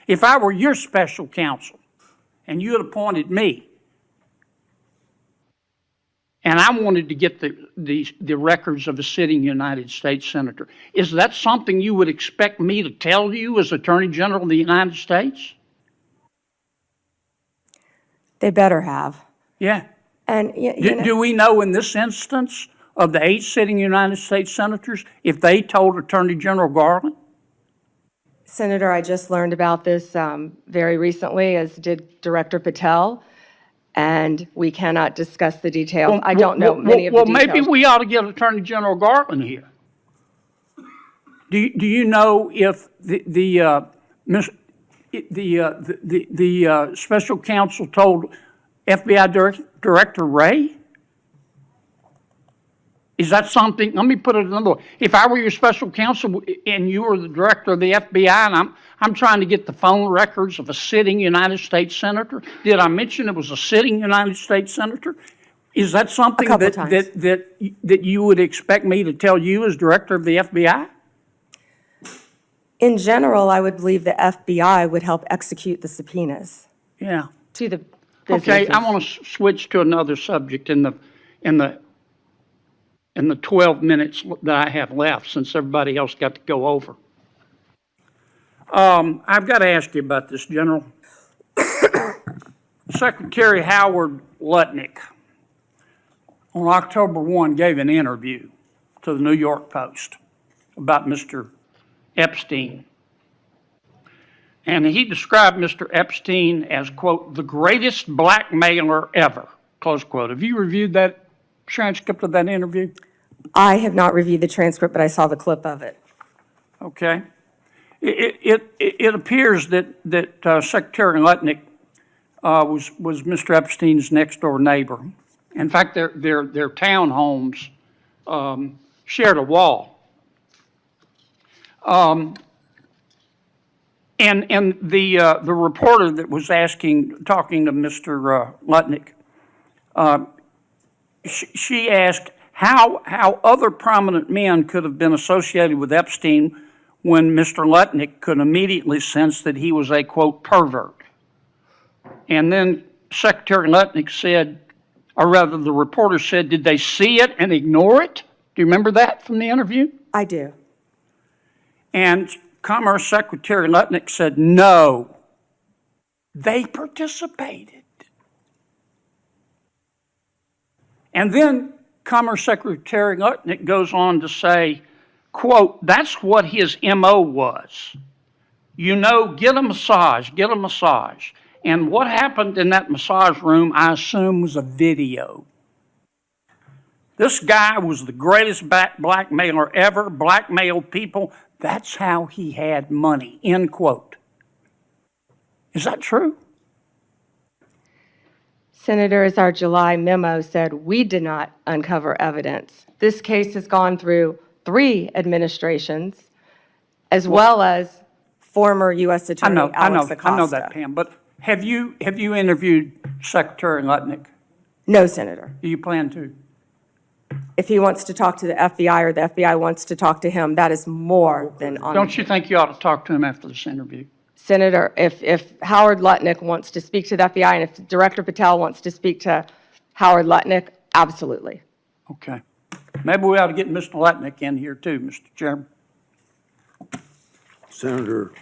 If I were your special counsel and you had appointed me and I wanted to get the records of a sitting United States senator, is that something you would expect me to tell you as Attorney General of the United States? They better have. Yeah. And Do we know in this instance of the 8 sitting United States senators if they told Attorney General Garland? Senator, I just learned about this very recently, as did Director Patel, and we cannot discuss the details. I don't know many of the details. Well, maybe we ought to get Attorney General Garland here. Do you know if the special counsel told FBI Director Wray? Is that something? Let me put it another way. If I were your special counsel and you were the director of the FBI and I'm trying to get the phone records of a sitting United States senator, did I mention it was a sitting United States senator? Is that something that you would expect me to tell you as director of the FBI? In general, I would believe the FBI would help execute the subpoenas. Yeah. To the businesses. Okay, I want to switch to another subject in the 12 minutes that I have left, since everybody else got to go over. I've got to ask you about this, General. Secretary Howard Lutnick on October 1 gave an interview to the New York Post about Mr. Epstein. And he described Mr. Epstein as, quote, the greatest blackmailer ever, close quote. Have you reviewed that transcript of that interview? I have not reviewed the transcript, but I saw the clip of it. Okay. It appears that Secretary Lutnick was Mr. Epstein's next door neighbor. In fact, their townhomes shared a wall. And the reporter that was talking to Mr. Lutnick, she asked how other prominent men could have been associated with Epstein when Mr. Lutnick could immediately sense that he was a, quote, pervert. And then Secretary Lutnick said, or rather the reporter said, did they see it and ignore it? Do you remember that from the interview? I do. And Commerce Secretary Lutnick said, no, they participated. And then Commerce Secretary Lutnick goes on to say, quote, that's what his MO was. You know, get a massage. And what happened in that massage room, I assume, was a video. This guy was the greatest blackmailer ever, blackmailed people. That's how he had money, end quote. Is that true? Senator, as our July memo said, we did not uncover evidence. This case has gone through 3 administrations, as well as former U.S. Attorney Alex Acosta. I know that, Pam, but have you interviewed Secretary Lutnick? No, Senator. Do you plan to? If he wants to talk to the FBI or the FBI wants to talk to him, that is more than on. Don't you think you ought to talk to him after this interview? Senator, if Howard Lutnick wants to speak to the FBI and if Director Patel wants to speak to Howard Lutnick, absolutely. Okay. Maybe we ought to get Mr. Lutnick in here too, Mr. Chairman. Senator